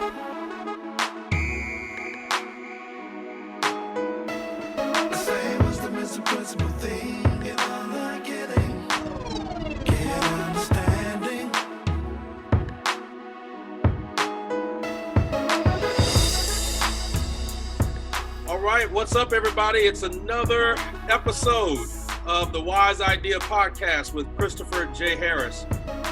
All right, what's up, everybody? It's another episode of the Wise Idea Podcast with Christopher J. Harris.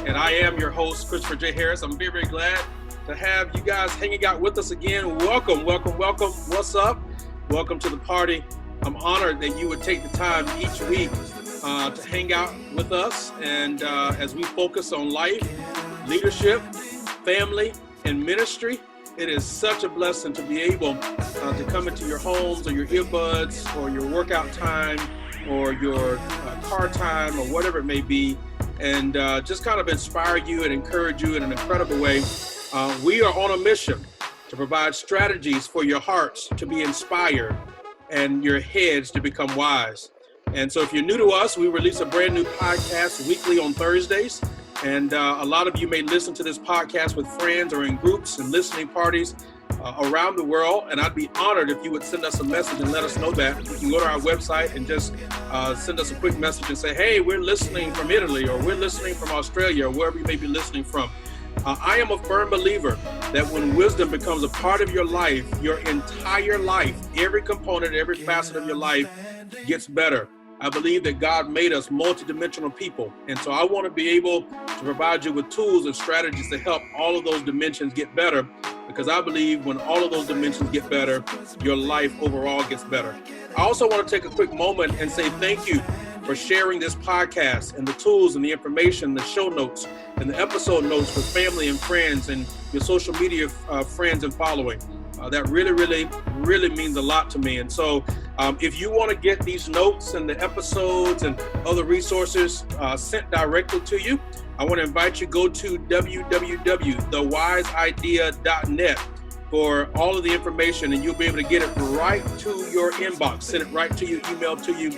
And I am your host, Christopher J. Harris. I'm very, very glad to have you guys hanging out with us again. Welcome. What's up? Welcome to the party. I'm honored that you would take the time each week to hang out with us. And as we focus on life, leadership, family, and ministry, it is such a blessing to be able to come into your homes or your earbuds or your workout time or your car time or whatever it may be, and just kind of inspire you and encourage you in an incredible way. We are on a mission to provide strategies for your hearts to be inspired and your heads to become wise. And so if you're new to us, we release a brand new podcast weekly on Thursdays. And a lot of you may listen to this podcast with friends or in groups and listening parties around the world. And I'd be honored if you would send us a message and let us know that. You can go to our website and just send us a quick message and say, hey, we're listening from Italy, or we're listening from Australia, or wherever you may be listening from. I am a firm believer that when wisdom becomes a part of your life, your entire life, every component, every facet of your life gets better. I believe that God made us multidimensional people. And so I want to be able to provide you with tools and strategies to help all of those dimensions get better, because I believe when all of those dimensions get better, your life overall gets better. I also want to take a quick moment and say thank you for sharing this podcast and the tools and the information, the show notes and the episode notes with family and friends and your social media friends and following. That really means a lot to me. And so if you want to get these notes and the episodes and other resources sent directly to you, I want to invite you to go to www.thewiseidea.net for all of the information, and you'll be able to get it right to your inbox, send it right to your email to you.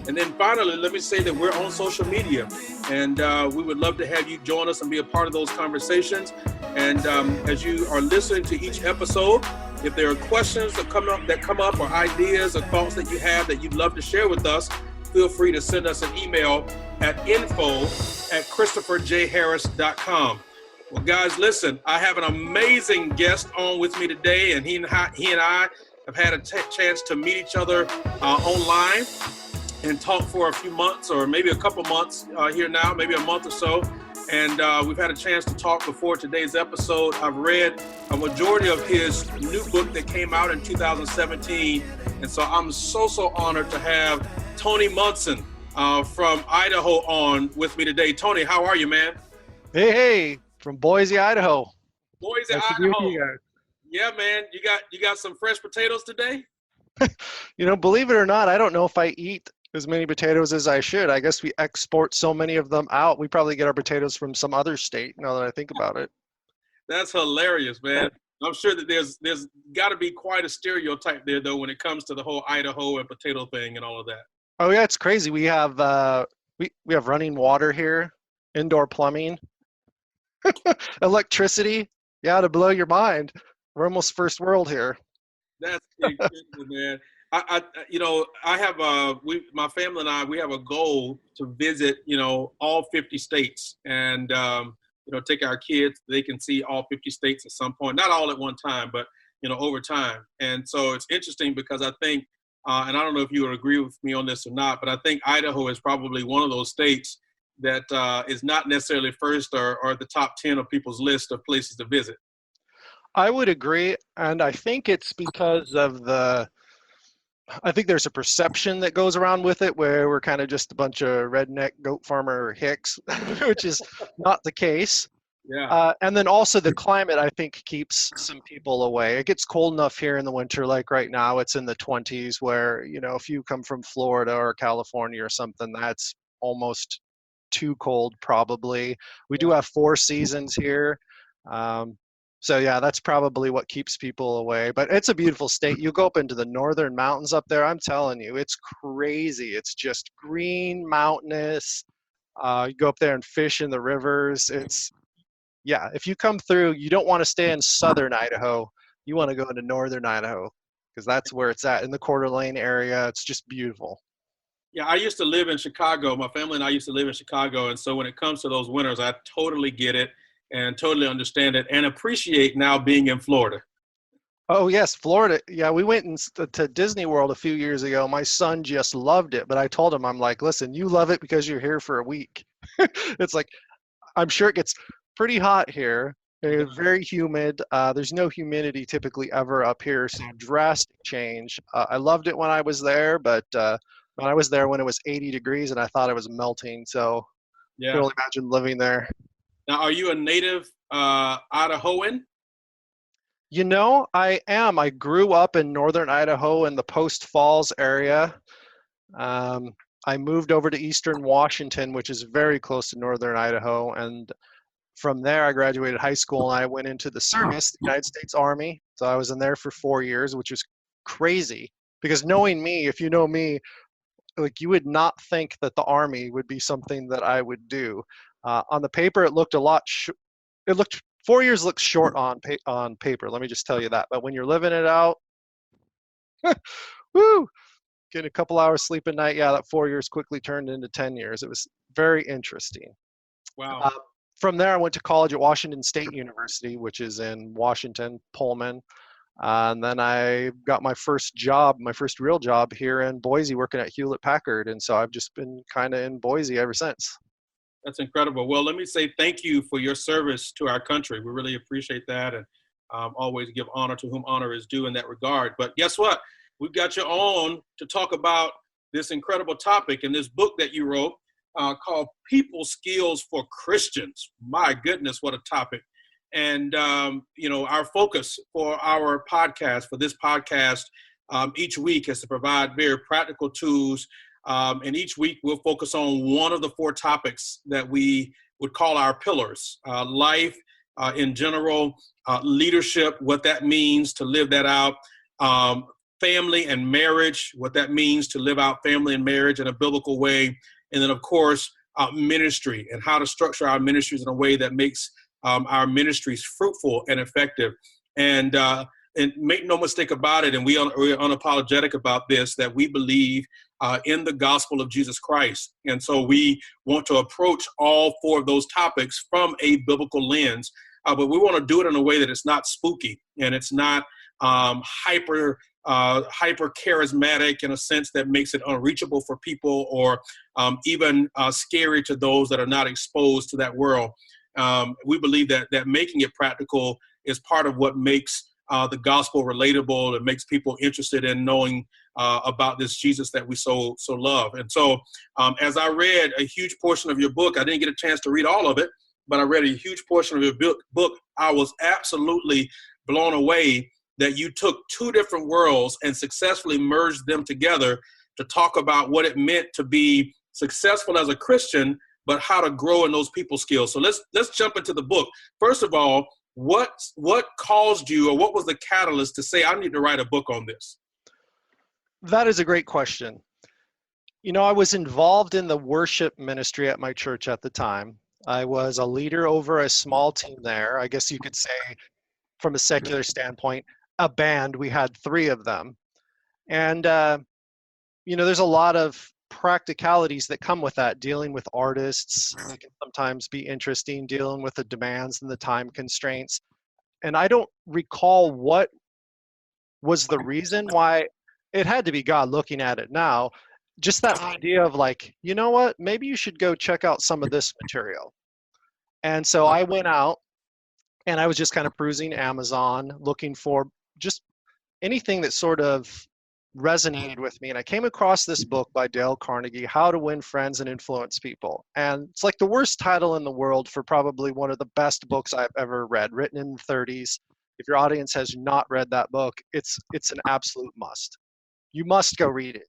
And then finally, let me say that we're on social media, and we would love to have you join us and be a part of those conversations. And as you are listening to each episode, if there are questions that come up or ideas or thoughts that you have that you'd love to share with us, feel free to send us an email at info@christopherjharris.com. Well, guys, listen, I have an amazing guest on with me today, and he and I have had a chance to meet each other online and talk for a few months, or maybe a couple months here now, maybe a month or so. And we've had a chance to talk before today's episode. I've read a majority of his new book that came out in 2017. And so I'm so honored to have Tony Munson from Idaho on with me today. Tony, how are you, man? Hey, from Boise, Idaho. Boise, Nice Idaho. Yeah, man. You got some fresh potatoes today? Believe it or not, I don't know if I eat as many potatoes as I should. I guess we export so many of them out. We probably get our potatoes from some other state, now that I think about it. That's hilarious, man. I'm sure that there's got to be quite a stereotype there, though, when it comes to the whole Idaho and potato thing and all of that. Oh yeah, it's crazy. We have we have running water here, indoor plumbing, electricity. Yeah, to blow your mind. We're almost first world here. That's incredible, man. I have my family and I, we have a goal to visit, all 50 states, and take our kids. They can see all 50 states at some point, not all at one time, but over time. And so it's interesting because I think, and I don't know if you would agree with me on this or not, but I think Idaho is probably one of those states that is not necessarily first or at the top 10 of people's list of places to visit. I would agree, and I think it's because of I think there's a perception that goes around with it where we're kind of just a bunch of redneck goat farmer hicks, which is not the case. Yeah. And then also the climate, I think, keeps some people away. It gets cold enough here in the winter, like right now, it's in the 20s, where, if you come from Florida or California or something, that's almost too cold, probably. We do have 4 seasons here. So yeah, that's probably what keeps people away. But it's a beautiful state. You go up into the northern mountains up there, I'm telling you, it's crazy. It's just green, mountainous. You go up there and fish in the rivers. Yeah, if you come through, you don't want to stay in southern Idaho. You want to go into northern Idaho because that's where it's at in the Coeur d'Alene area. It's just beautiful. Yeah, I used to live in Chicago. My family and I used to live in Chicago. And so when it comes to those winters, I totally get it and totally understand it and appreciate now being in Florida. Oh yes, Florida. Yeah, we went to Disney World a few years ago. My son just loved it, but I told him, I'm like, listen, you love it because you're here for a week. It's like, I'm sure it gets pretty hot here. It's very humid. There's no humidity typically ever up here, so drastic change. I loved it when I was there, but when I was there when it was 80 degrees and I thought it was melting, so I can Yeah. only imagine living there. Now, are you a native Idahoan? You know, I am. I grew up in northern Idaho in the Post Falls area. Um, I moved over to eastern Washington, which is very close to northern Idaho, and from there, I graduated high school and I went into the service, the United States Army. So I was in there for 4 years, which was crazy because knowing me, if you know me, like you would not think that the Army would be something that I would do. On the paper, it looked a lot. It looked 4 years looks short on paper. Let me just tell you that. But when you're living it out, woo, getting a couple hours sleep at night, yeah, that 4 years quickly turned into 10 years. It was very interesting. Wow. Uh, from there, I went to college at Washington State University, which is in Washington, Pullman. And then I got my first job, my first real job here in Boise, working at Hewlett Packard. And so I've just been kind of in Boise ever since. That's incredible. Well, let me say thank you for your service to our country. We really appreciate that and always give honor to whom honor is due in that regard. But guess what? We've got you on to talk about this incredible topic in this book that you wrote called People Skills for Christians. My goodness, what a topic. And, our focus for our podcast, for this podcast, each week is to provide very practical tools. And each week we'll focus on one of the four topics that we would call our pillars: life in general, leadership, what that means to live that out, family and marriage, what that means to live out family and marriage in a biblical way, and then, of course, ministry and how to structure our ministries in a way that makes our ministries fruitful and effective. And make no mistake about it, and we're unapologetic about this, that we believe in the gospel of Jesus Christ. And so we want to approach all four of those topics from a biblical lens, but we want to do it in a way that it's not spooky and it's not hyper charismatic in a sense that makes it unreachable for people or even scary to those that are not exposed to that world. We believe that making it practical is part of what makes the gospel relatable. It makes people interested in knowing about this Jesus that we so love. And so as I read a huge portion of your book, I didn't get a chance to read all of it, but I read a huge portion of your book. I was absolutely blown away that you took two different worlds and successfully merged them together to talk about what it meant to be successful as a Christian, but how to grow in those people skills. So let's jump into the book. First of all, what caused you, or what was the catalyst to say, I need to write a book on this? That is a great question. You know, I was involved in the worship ministry at my church at the time. I was a leader over a small team there. I guess you could say, from a secular standpoint, a band. We had 3 of them. And, there's a lot of practicalities that come with that, dealing with artists. It can sometimes be interesting, dealing with the demands and the time constraints. And I don't recall what was the reason why. It had to be God looking at it now. Just that idea of like, you know what, maybe you should go check out some of this material. And so I went out and I was just kind of perusing Amazon, looking for just anything that sort of resonated with me. And I came across this book by Dale Carnegie, How to Win Friends and Influence People. And it's like the worst title in the world for probably one of the best books I've ever read, written in the 30s. If your audience has not read that book, it's an absolute must. You must go read it.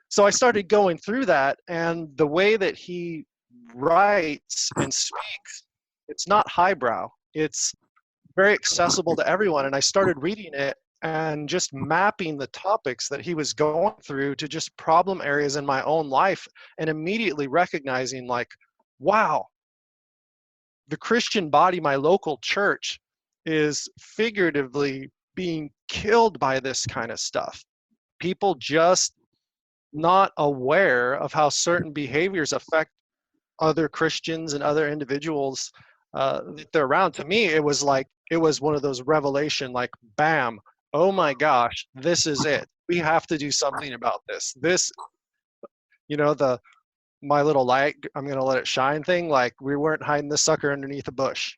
So I started going through that, and the way that he writes and speaks, it's not highbrow. It's very accessible to everyone. And I started reading it and just mapping the topics that he was going through to just problem areas in my own life, and immediately recognizing like, wow, the Christian body, my local church, is figuratively being killed by this kind of stuff. People just not aware of how certain behaviors affect other Christians and other individuals that they're around. To me, it was one of those revelation, like, bam, oh my gosh, this is it. We have to do something about this. This, the my little light, I'm going to let it shine thing, like, we weren't hiding this sucker underneath a bush.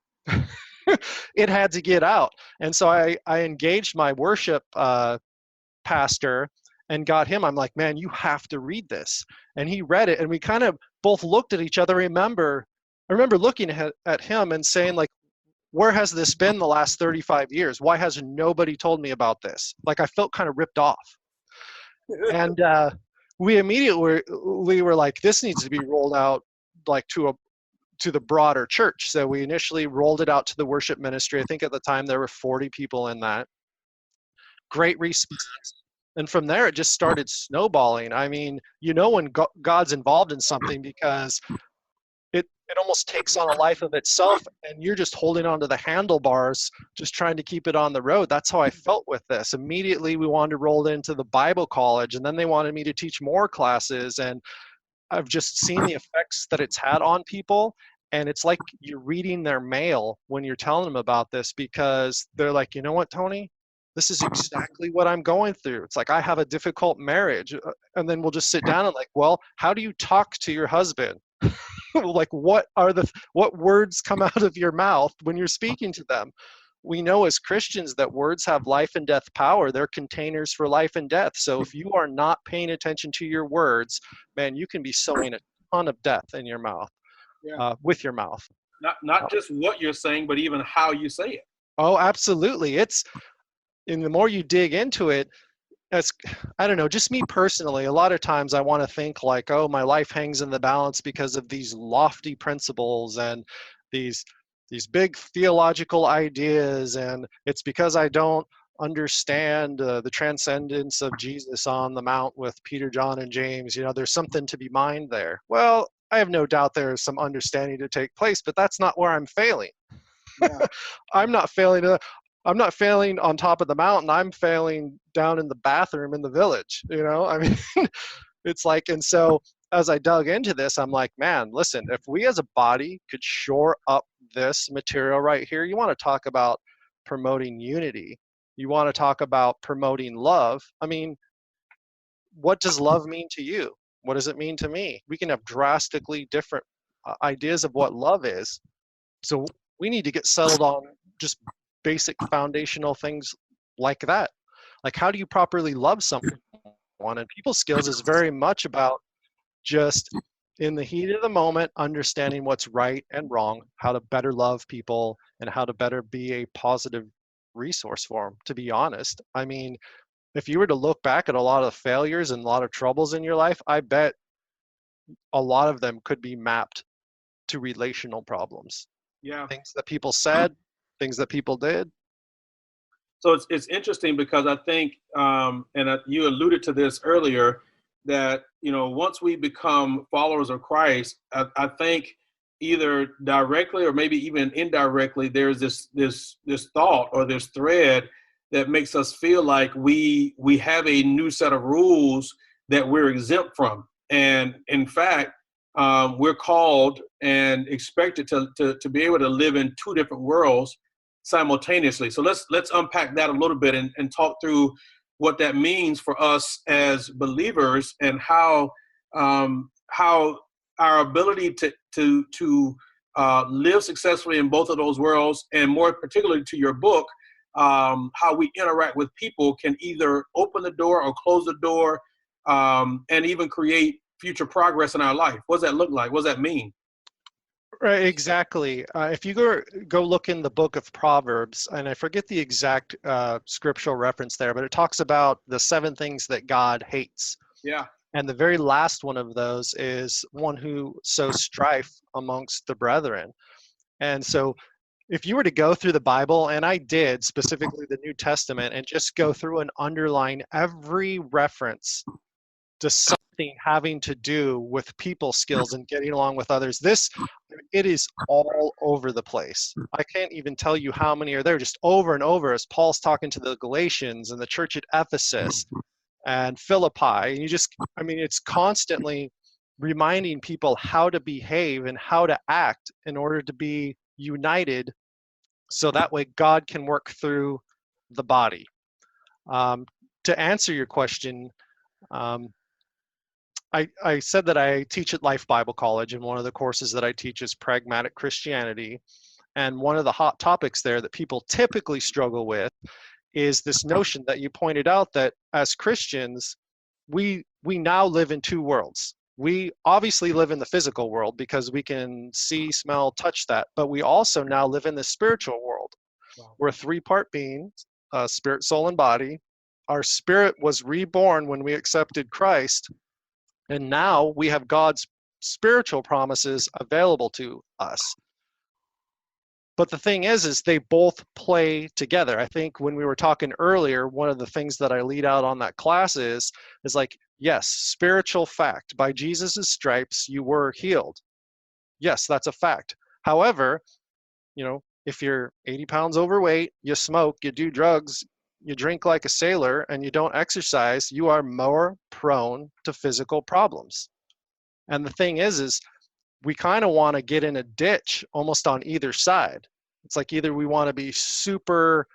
It had to get out. And so I engaged my worship pastor and got him. I'm like, man, you have to read this. And he read it, and we kind of both looked at each other. I remember looking at him and saying, like, where has this been the last 35 years? Why has nobody told me about this? Like, I felt kind of ripped off. And we immediately were like, this needs to be rolled out, like, to the broader church. So we initially rolled it out to the worship ministry. I think at the time there were 40 people in that. Great response. And from there, it just started snowballing. I mean, when God's involved in something, because it almost takes on a life of itself, and you're just holding onto the handlebars, just trying to keep it on the road. That's how I felt with this. Immediately, we wanted to roll into the Bible college, and then they wanted me to teach more classes. And I've just seen the effects that it's had on people. And it's like you're reading their mail when you're telling them about this, because they're like, you know what, Tony? This is exactly what I'm going through. It's like, I have a difficult marriage. And then we'll just sit down and like, well, how do you talk to your husband? Like, what words come out of your mouth when you're speaking to them? We know as Christians that words have life and death power. They're containers for life and death. So if you are not paying attention to your words, man, you can be sowing a ton of death in your mouth, with your mouth. Not just what you're saying, but even how you say it. Oh, absolutely. And the more you dig into it, I don't know, just me personally, a lot of times I want to think like, oh, my life hangs in the balance because of these lofty principles and these big theological ideas, and it's because I don't understand the transcendence of Jesus on the mount with Peter, John, and James. There's something to be mined there. Well, I have no doubt there is some understanding to take place, but that's not where I'm failing. Yeah. I'm not failing on top of the mountain. I'm failing down in the bathroom in the village. I mean, it's like, and so as I dug into this, I'm like, man, listen, if we as a body could shore up this material right here, you want to talk about promoting unity. You want to talk about promoting love. I mean, what does love mean to you? What does it mean to me? We can have drastically different ideas of what love is. So we need to get settled on just basic foundational things like that. Like, how do you properly love someone? And people skills is very much about just in the heat of the moment, understanding what's right and wrong, how to better love people, and how to better be a positive resource for them, to be honest. I mean, if you were to look back at a lot of failures and a lot of troubles in your life, I bet a lot of them could be mapped to relational problems. Yeah. Things that people said, things that people did. So it's interesting because I think, you alluded to this earlier, that, once we become followers of Christ, I think either directly or maybe even indirectly, there's this thought or this thread that makes us feel like we have a new set of rules that we're exempt from. And in fact, we're called and expected to be able to live in two different worlds simultaneously. So let's unpack that a little bit and talk through what that means for us as believers, and how our ability to live successfully in both of those worlds, and more particularly to your book, how we interact with people can either open the door or close the door, and even create future progress in our life. What does that look like? What does that mean? Right, exactly. If you go look in the book of Proverbs, and I forget the exact scriptural reference there, but it talks about the 7 things that God hates. Yeah. And the very last one of those is one who sows strife amongst the brethren. And so if you were to go through the Bible, and I did, specifically the New Testament, and just go through and underline every reference to anything having to do with people skills and getting along with others. It is all over the place. I can't even tell you how many are there, just over and over, as Paul's talking to the Galatians and the church at Ephesus and Philippi. And it's constantly reminding people how to behave and how to act in order to be united, so that way God can work through the body. To answer your question, I said that I teach at Life Bible College, and one of the courses that I teach is Pragmatic Christianity. And one of the hot topics there that people typically struggle with is this notion that you pointed out, that as Christians, we now live in two worlds. We obviously live in the physical world because we can see, smell, touch that, but we also now live in the spiritual world. Wow. We're a three-part being, spirit, soul, and body. Our spirit was reborn when we accepted Christ, and now we have God's spiritual promises available to us. But the thing is they both play together. I think when we were talking earlier, one of the things that I lead out on that class is like, yes, spiritual fact. By Jesus' stripes, you were healed. Yes, that's a fact. However, if you're 80 pounds overweight, you smoke, you do drugs, you drink like a sailor, and you don't exercise, you are more prone to physical problems. And the thing is we kind of want to get in a ditch almost on either side. It's like either we want to be super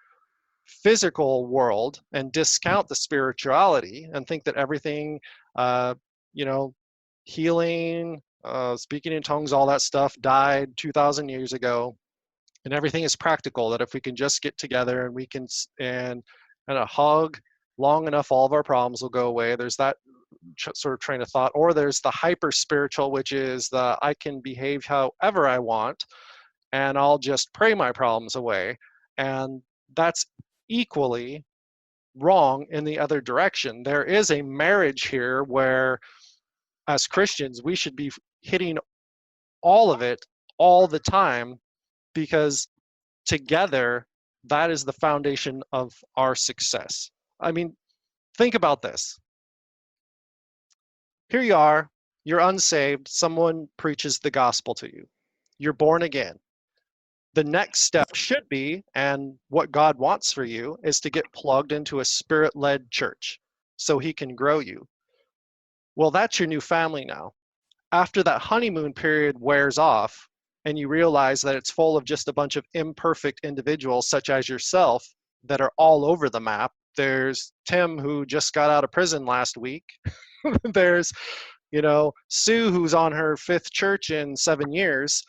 physical world and discount the spirituality and think that everything, healing, speaking in tongues, all that stuff died 2,000 years ago, and everything is practical, that if we can just get together and we can and a hug long enough, all of our problems will go away. There's that sort of train of thought. Or there's the hyper spiritual, which is the I can behave however I want and I'll just pray my problems away. And that's equally wrong in the other direction. There is a marriage here where, as Christians, we should be hitting all of it all the time, because together, that is the foundation of our success. I mean, think about this. Here you are, you're unsaved, someone preaches the gospel to you. You're born again. The next step should be, and what God wants for you, is to get plugged into a spirit-led church so he can grow you. Well, that's your new family now. After that honeymoon period wears off, and you realize that it's full of just a bunch of imperfect individuals such as yourself that are all over the map. There's Tim, who just got out of prison last week. There's, Sue, who's on her 5th church in 7 years,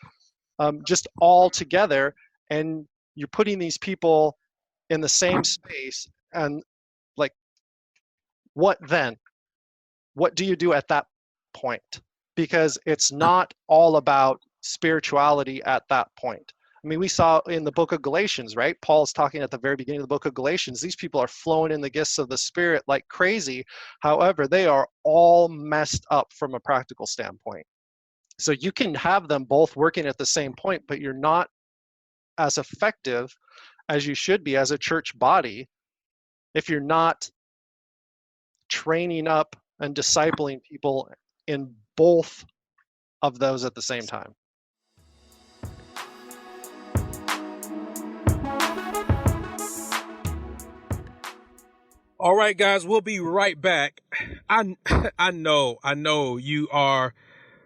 just all together. And you're putting these people in the same space. And like, what then? What do you do at that point? Because it's not all about spirituality at that point. I mean, we saw in the book of Galatians, right? Paul's talking at the very beginning of the book of Galatians. These people are flowing in the gifts of the Spirit like crazy. However, they are all messed up from a practical standpoint. So you can have them both working at the same point, but you're not as effective as you should be as a church body if you're not training up and discipling people in both of those at the same time. All right, guys, we'll be right back. I know you are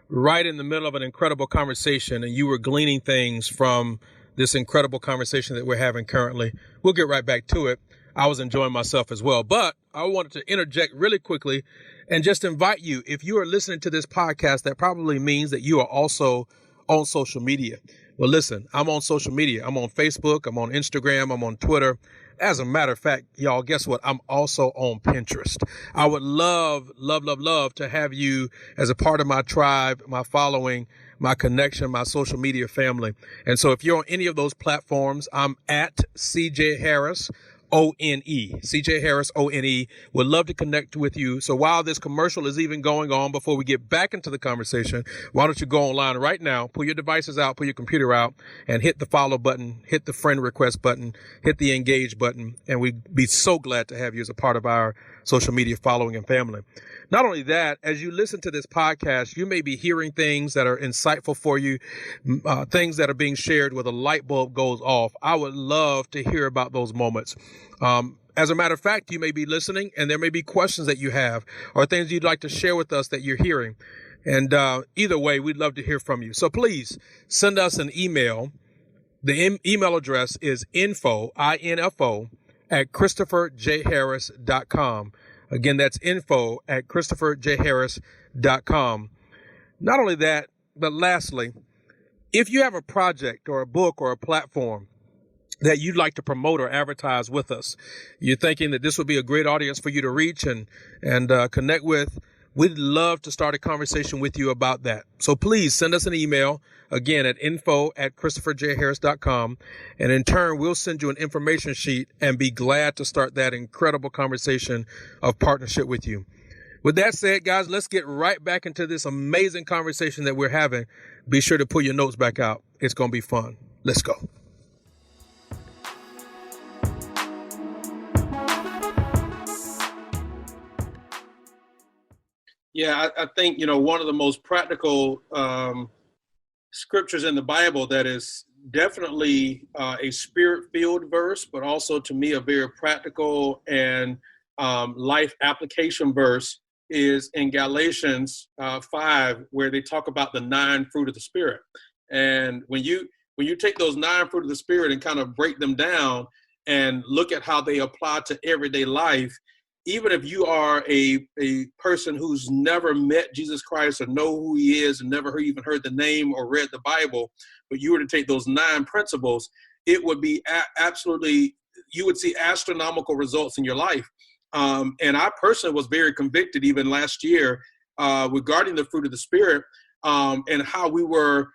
right in the middle of an incredible conversation, and you were gleaning things from this incredible conversation that we're having currently. We'll get right back to it. I was enjoying myself as well, but I wanted to interject really quickly and just invite you, if you are listening to this podcast, that probably means that you are also on social media. Well, listen, I'm on social media. I'm on Facebook. I'm on Instagram. I'm on Twitter. As a matter of fact, y'all, guess what? I'm also on Pinterest. I would love to have you as a part of my tribe, my following, my connection, my social media family. And so if you're on any of those platforms, I'm at CJ Harris, O-N-E, CJ Harris, O-N-E. Would love to connect with you. So while this commercial is even going on, before we get back into the conversation, why don't you go online right now, pull your devices out, pull your computer out, and hit the follow button, hit the friend request button, hit the engage button, and we'd be so glad to have you as a part of our social media following and family. Not only that, as you listen to this podcast, you may be hearing things that are insightful for you, things that are being shared where the light bulb goes off. I would love to hear about those moments. As a matter of fact, you may be listening and there may be questions that you have or things you'd like to share with us that you're hearing. And either way, we'd love to hear from you. So please send us an email. The email address is info, I-N-F-O, at ChristopherJHarris.com. Again, that's info at ChristopherJHarris.com. Not only that, but lastly, if you have a project or a book or a platform that you'd like to promote or advertise with us, you're thinking that this would be a great audience for you to reach and connect with, we'd love to start a conversation with you about that. So please send us an email, again, at info at ChristopherJHarris.com. And in turn, we'll send you an information sheet and be glad to start that incredible conversation of partnership with you. With that said, guys, let's get right back into this amazing conversation that we're having. Be sure to pull your notes back out. It's going to be fun. Let's go. Yeah, I think, one of the most practical scriptures in the Bible that is definitely a spirit-filled verse, but also to me a very practical and life application verse is in Galatians 5, where they talk about the 9 fruit of the Spirit. And when you take those 9 fruit of the Spirit and kind of break them down and look at how they apply to everyday life, even if you are a person who's never met Jesus Christ or know who he is and never even heard the name or read the Bible, but you were to take those 9 principles, it would be absolutely, you would see astronomical results in your life. And I personally was very convicted even last year regarding the fruit of the Spirit and how we were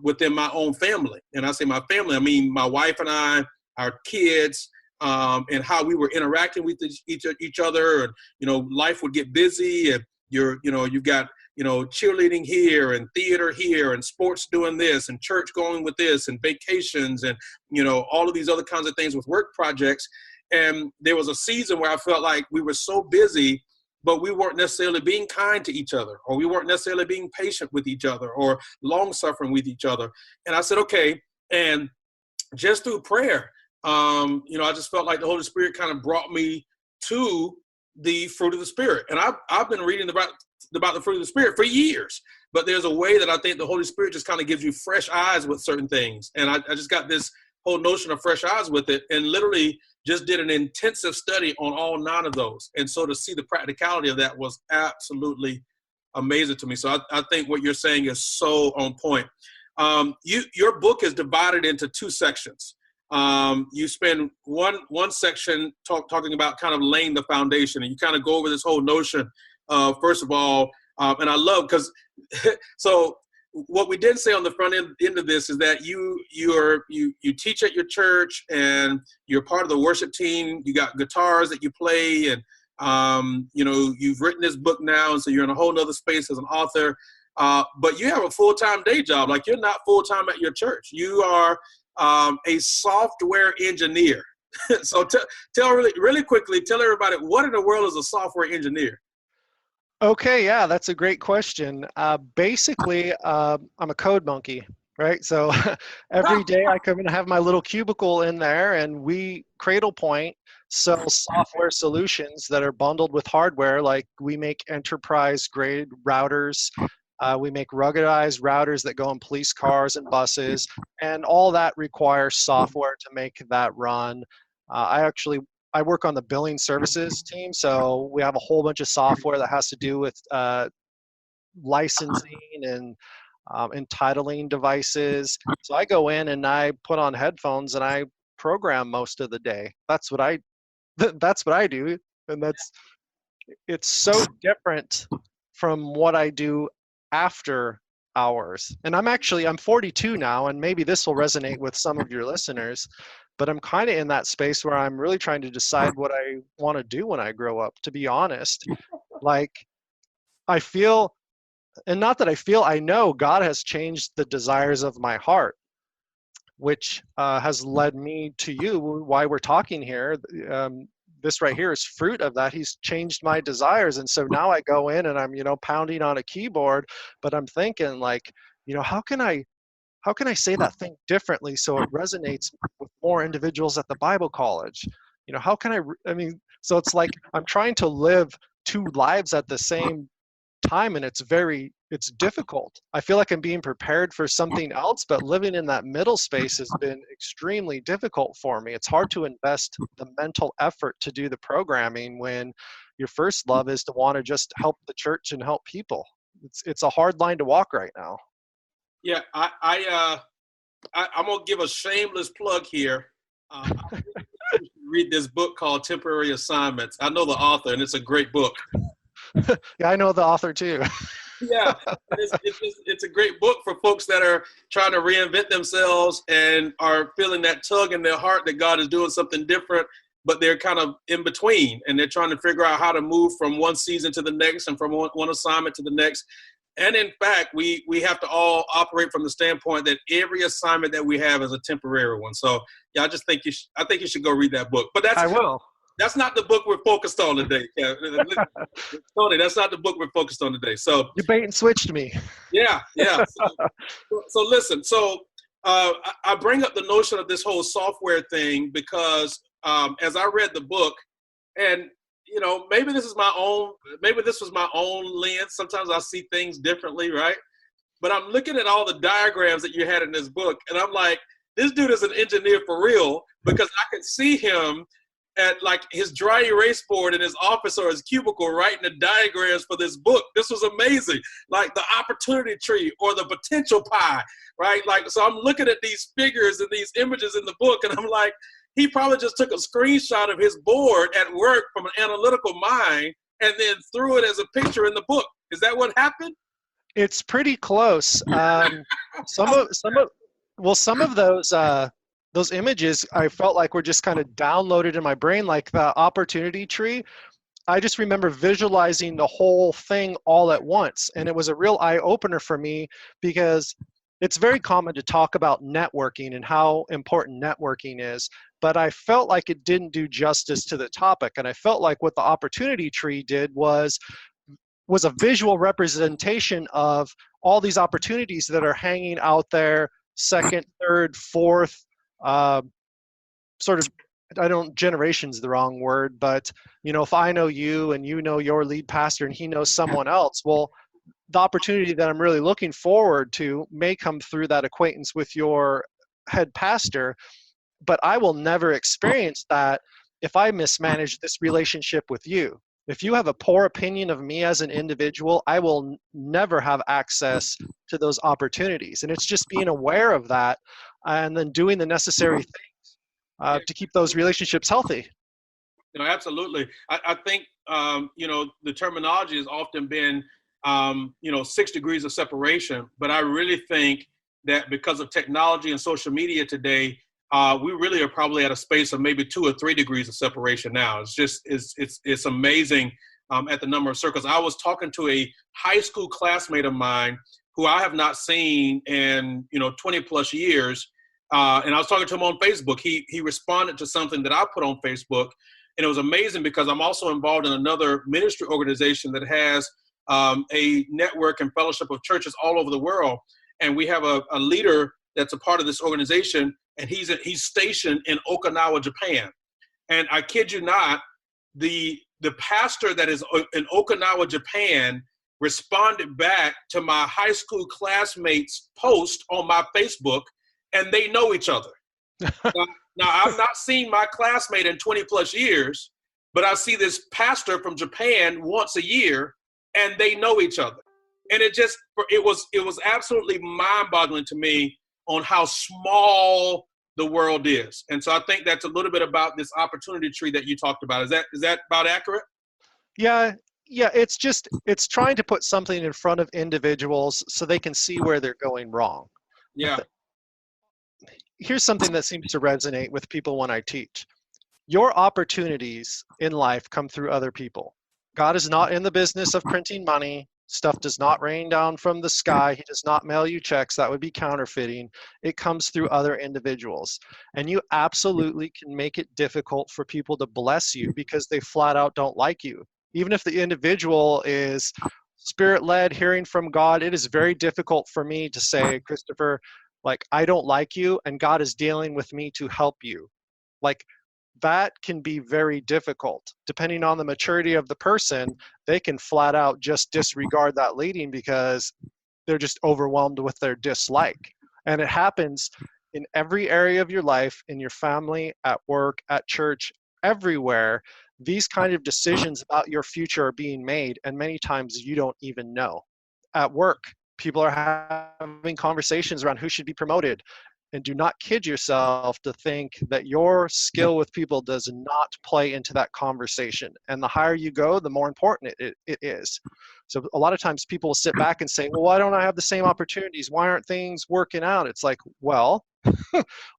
within my own family. And I say my family, I mean my wife and I, our kids, and how we were interacting with each other, and life would get busy, and you've got cheerleading here and theater here and sports doing this and church going with this and vacations and all of these other kinds of things with work projects. And there was a season where I felt like we were so busy, but we weren't necessarily being kind to each other, or we weren't necessarily being patient with each other or long suffering with each other. And I said, okay, and just through prayer, I just felt like the Holy Spirit kind of brought me to the fruit of the Spirit. And I've been reading about the fruit of the Spirit for years, but there's a way that I think the Holy Spirit just kind of gives you fresh eyes with certain things. And I just got this whole notion of fresh eyes with it, and literally just did an intensive study on all 9 of those. And so to see the practicality of that was absolutely amazing to me. So I think what you're saying is so on point. Your book is divided into 2 sections. You spend one section talking about kind of laying the foundation, and you kind of go over this whole notion of, first of all, and I love, because so what we didn't say on the front end of this is that you teach at your church, and you're part of the worship team. You got guitars that you play, and you've written this book now, and so you're in a whole nother space as an author. But you have a full-time day job. Like, you're not full-time at your church. You are a software engineer. So tell really quickly, tell everybody, what in the world is a software engineer? Okay, yeah, that's a great question. Basically, I'm a code monkey, right? So every day I come in and have my little cubicle in there, and we, Cradlepoint, sell software solutions that are bundled with hardware. Like, we make enterprise-grade routers. We make ruggedized routers that go in police cars and buses, and all that requires software to make that run. I work on the billing services team, so we have a whole bunch of software that has to do with licensing and entitling devices. So I go in and I put on headphones and I program most of the day. That's what I do, and it's so different from what I do after hours. And I'm 42 now, and maybe this will resonate with some of your listeners, but I'm kind of in that space where I'm really trying to decide what I want to do when I grow up, to be honest. Like, I feel, and not that I feel, I know God has changed the desires of my heart, which has led me to you, why we're talking here. this right here is fruit of that. He's changed my desires. And so now I go in and I'm, pounding on a keyboard, but I'm thinking like, how can I say that thing differently so it resonates with more individuals at the Bible college? How can so it's like I'm trying to live two lives at the same time, and it's difficult. I feel like I'm being prepared for something else, but living in that middle space has been extremely difficult for me. It's hard to invest the mental effort to do the programming when your first love is to want to just help the church and help people. It's a hard line to walk right now. Yeah, I'm gonna give a shameless plug here. I read this book called Temporary Assignments. I know the author, and it's a great book. Yeah, I know the author too. Yeah, it's a great book for folks that are trying to reinvent themselves and are feeling that tug in their heart that God is doing something different, but they're kind of in between, and they're trying to figure out how to move from one season to the next and from one assignment to the next. And in fact, we have to all operate from the standpoint that every assignment that we have is a temporary one. So yeah, I think you should go read that book. But I will. That's not the book we're focused on today. Tony, that's not the book we're focused on today. So you bait and switched me. Yeah. So listen. So I bring up the notion of this whole software thing because as I read the book, and maybe this was my own lens. Sometimes I see things differently, right? But I'm looking at all the diagrams that you had in this book, and I'm like, this dude is an engineer for real, because I could see him at like his dry erase board in his office or his cubicle writing the diagrams for this book. This was amazing. Like the opportunity tree or the potential pie, right? Like, so I'm looking at these figures and these images in the book, and I'm like, he probably just took a screenshot of his board at work from an analytical mind and then threw it as a picture in the book. Is that what happened? It's pretty close. Some of those images I felt like were just kind of downloaded in my brain, like the opportunity tree. I just remember visualizing the whole thing all at once. And it was a real eye-opener for me, because it's very common to talk about networking and how important networking is, but I felt like it didn't do justice to the topic. And I felt like what the opportunity tree did was a visual representation of all these opportunities that are hanging out there, second, third, fourth, generation's the wrong word, but if I know you and you know your lead pastor and he knows someone else, well, the opportunity that I'm really looking forward to may come through that acquaintance with your head pastor, but I will never experience that if I mismanage this relationship with you. If you have a poor opinion of me as an individual, I will never have access to those opportunities. And it's just being aware of that and then doing the necessary things to keep those relationships healthy. Absolutely. I think, the terminology has often been, 6 degrees of separation. But I really think that because of technology and social media today, we really are probably at a space of maybe 2 or 3 degrees of separation now. It's amazing at the number of circles. I was talking to a high school classmate of mine who I have not seen in 20 plus years, and I was talking to him on Facebook. He responded to something that I put on Facebook, and it was amazing because I'm also involved in another ministry organization that has a network and fellowship of churches all over the world, and we have a leader that's a part of this organization, and he's stationed in Okinawa, Japan. And I kid you not, the pastor that is in Okinawa, Japan, responded back to my high school classmates' post on my Facebook, and they know each other. Now, I've not seen my classmate in 20 plus years, but I see this pastor from Japan once a year, and they know each other. And it was absolutely mind-boggling to me on how small the world is. And so I think that's a little bit about this opportunity tree that you talked about. Is that about accurate? Yeah, it's trying to put something in front of individuals so they can see where they're going wrong. Yeah. Here's something that seems to resonate with people when I teach. Your opportunities in life come through other people. God is not in the business of printing money. Stuff does not rain down from the sky. He does not mail you checks. That would be counterfeiting. It comes through other individuals. And you absolutely can make it difficult for people to bless you because they flat out don't like you. Even if the individual is spirit-led, hearing from God, it is very difficult for me to say, Christopher, like, I don't like you and God is dealing with me to help you. Like, that can be very difficult. Depending on the maturity of the person, they can flat out just disregard that leading because they're just overwhelmed with their dislike. And it happens in every area of your life, in your family, at work, at church, everywhere. These kind of decisions about your future are being made, and many times you don't even know. At work, people are having conversations around who should be promoted. And do not kid yourself to think that your skill with people does not play into that conversation. And the higher you go, the more important it is. So a lot of times people will sit back and say, well, why don't I have the same opportunities? Why aren't things working out? It's like, well,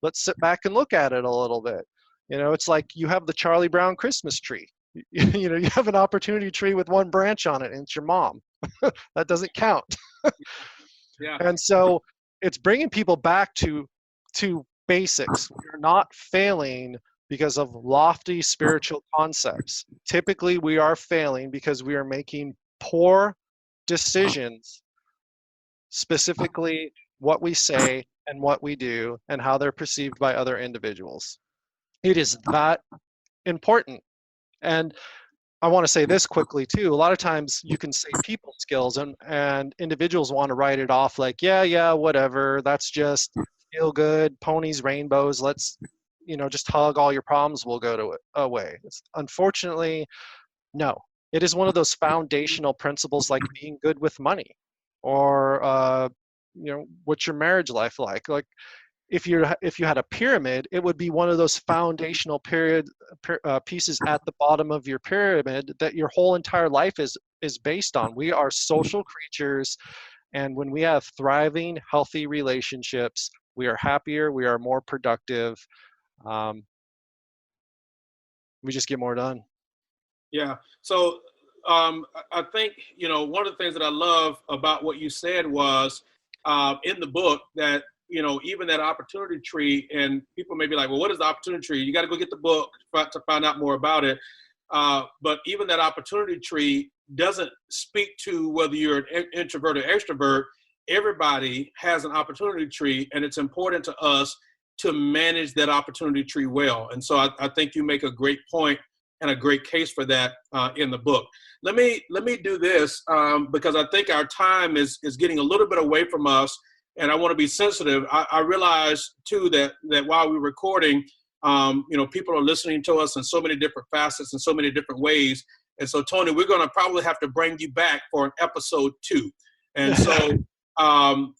let's sit back and look at it a little bit. You know, it's like you have the Charlie Brown Christmas tree. You know, you have an opportunity tree with one branch on it, and it's your mom. That doesn't count. Yeah. And so it's bringing people back to basics. We're not failing because of lofty spiritual concepts. Typically, we are failing because we are making poor decisions, specifically what we say and what we do and how they're perceived by other individuals. It is that important. And I want to say this quickly too. A lot of times you can say people skills and individuals want to write it off like, yeah, whatever. That's just feel good, ponies, rainbows. Let's, just hug, all your problems will go away. Unfortunately, no. It is one of those foundational principles like being good with money or, what's your marriage life like? Like if you had a pyramid, it would be one of those foundational pieces at the bottom of your pyramid that your whole entire life is based on. We are social creatures, and when we have thriving, healthy relationships, we are happier, we are more productive. We just get more done. Yeah. So I think, one of the things that I love about what you said was in the book that, even that opportunity tree, and people may be like, well, what is the opportunity tree? You got to go get the book to find out more about it. But even that opportunity tree doesn't speak to whether you're an introvert or extrovert. Everybody has an opportunity tree, and it's important to us to manage that opportunity tree well. And so I think you make a great point and a great case for that in the book. Let me do this because I think our time is getting a little bit away from us, and I want to be sensitive. I realize too that while we're recording, people are listening to us in so many different facets and so many different ways. And so, Tony, we're going to probably have to bring you back for an episode 2. And so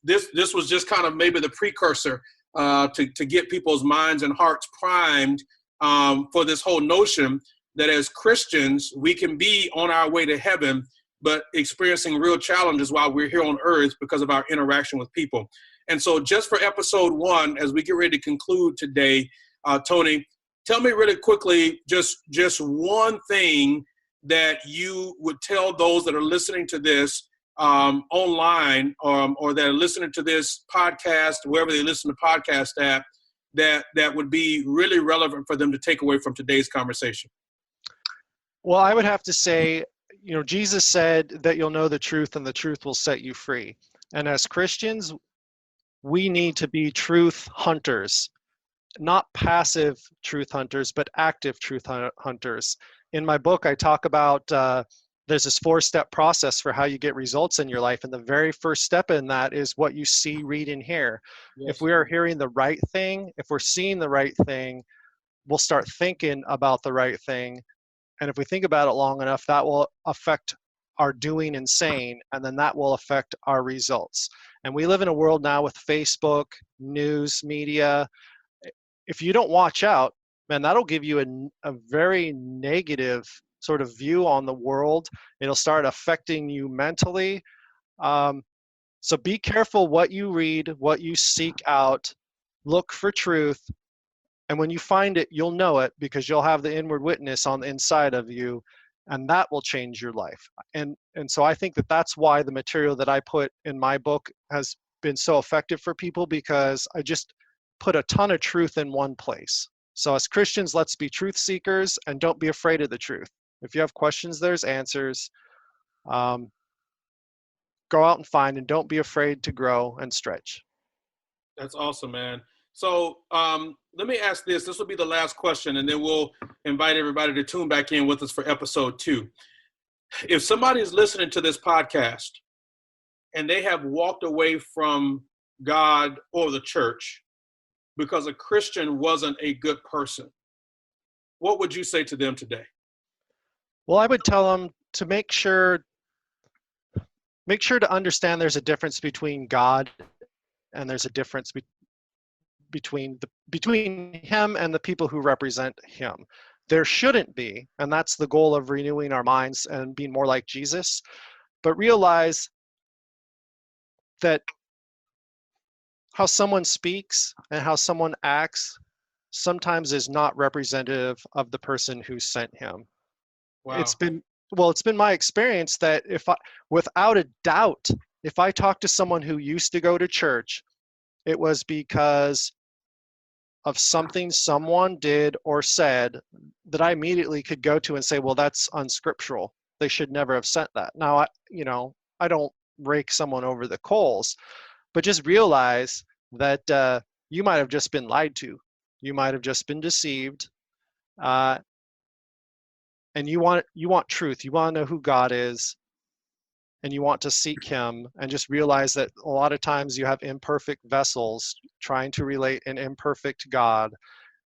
this was just kind of maybe the precursor to get people's minds and hearts primed for this whole notion that as Christians, we can be on our way to heaven, but experiencing real challenges while we're here on earth because of our interaction with people. And so just for episode 1, as we get ready to conclude today, Tony, tell me really quickly just one thing that you would tell those that are listening to this online or that are listening to this podcast, wherever they listen to podcast at, that would be really relevant for them to take away from today's conversation. Well, I would have to say, Jesus said that you'll know the truth and the truth will set you free. And as Christians, we need to be truth hunters, not passive truth hunters, but active truth hunters. In my book, I talk about there's this 4-step process for how you get results in your life. And the very first step in that is what you see, read, and hear. Yes. If we are hearing the right thing, if we're seeing the right thing, we'll start thinking about the right thing. And if we think about it long enough, that will affect our doing and saying, and then that will affect our results. And we live in a world now with Facebook, news, media. If you don't watch out, man, that'll give you a very negative sort of view on the world. It'll start affecting you mentally. So be careful what you read, what you seek out. Look for truth. And when you find it, you'll know it because you'll have the inward witness on the inside of you. and that will change your life. And so I think that that's why the material that I put in my book has been so effective for people, because I just put a ton of truth in one place. So as Christians, let's be truth seekers and don't be afraid of the truth. If you have questions, there's answers. Go out and find, and don't be afraid to grow and stretch. That's awesome, man. So let me ask this. This will be the last question, and then we'll invite everybody to tune back in with us for episode 2. If somebody is listening to this podcast and they have walked away from God or the church because a Christian wasn't a good person, what would you say to them today? Well, I would tell them to make sure to understand there's a difference between God, and there's a difference between him and the people who represent him. There shouldn't be, and that's the goal of renewing our minds and being more like Jesus. But realize that how someone speaks and how someone acts sometimes is not representative of the person who sent him. Wow. It's been my experience that without a doubt, if I talk to someone who used to go to church, it was because of something someone did or said that I immediately could go to and say, well, that's unscriptural. They should never have sent that. Now, I don't rake someone over the coals, but just realize that you might have just been lied to. You might have just been deceived. And you want truth. You want to know who God is, and you want to seek him, and just realize that a lot of times you have imperfect vessels trying to relate an imperfect God,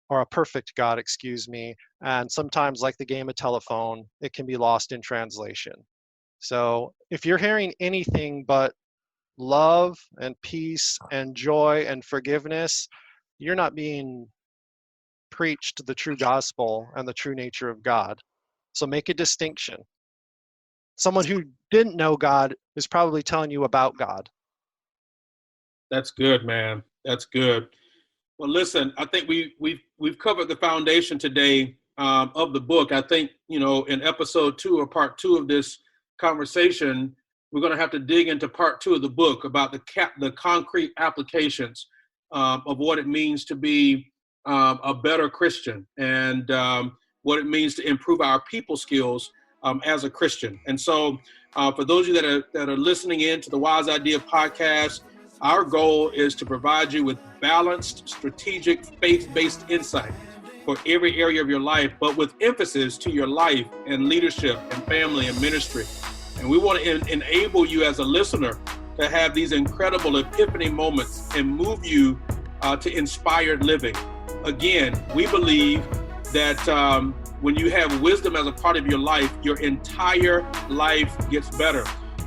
or a perfect God, excuse me. And sometimes, like the game of telephone, it can be lost in translation. So if you're hearing anything but love and peace and joy and forgiveness, you're not being preached the true gospel and the true nature of God. So make a distinction. Someone who didn't know God is probably telling you about God. That's good, man. That's good. Well, listen, I think we've covered the foundation today of the book. I think, in episode 2 or part 2 of this conversation, we're going to have to dig into part 2 of the book about the concrete applications of what it means to be a better Christian, and what it means to improve our people skills as a Christian. And so for those of you that are listening in to the Wise Idea podcast, our goal is to provide you with balanced, strategic, faith-based insight for every area of your life, but with emphasis to your life and leadership and family and ministry. And we want to enable you as a listener to have these incredible epiphany moments and move you to inspired living. Again, we believe that when you have wisdom as a part of your life, your entire life gets better.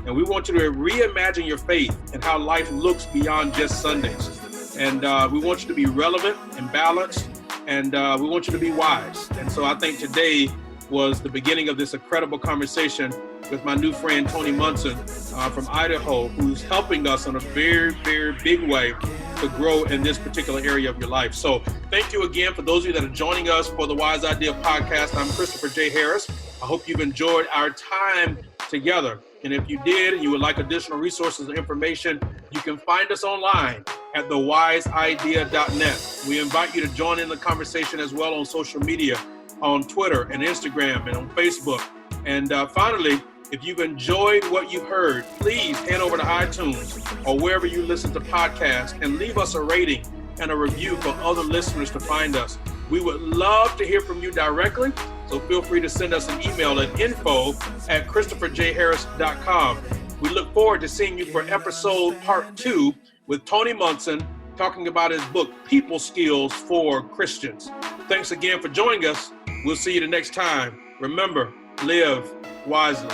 And we want you to reimagine your faith and how life looks beyond just Sundays. And we want you to be relevant and balanced, and we want you to be wise. And so I think today was the beginning of this incredible conversation with my new friend, Tony Munson from Idaho, who's helping us in a very, very big way to grow in this particular area of your life. So thank you again for those of you that are joining us for the Wise Idea podcast. I'm Christopher J. Harris. I hope you've enjoyed our time together. And if you did, and you would like additional resources and information, you can find us online at thewiseidea.net. We invite you to join in the conversation as well on social media, on Twitter and Instagram and on Facebook. And finally, if you've enjoyed what you've heard, please head over to iTunes or wherever you listen to podcasts and leave us a rating and a review for other listeners to find us. We would love to hear from you directly, so feel free to send us an email at info@christopherjharris.com. We look forward to seeing you for episode part 2 with Tony Munson, talking about his book, People Skills for Christians. Thanks again for joining us. We'll see you the next time. Remember, live wisely.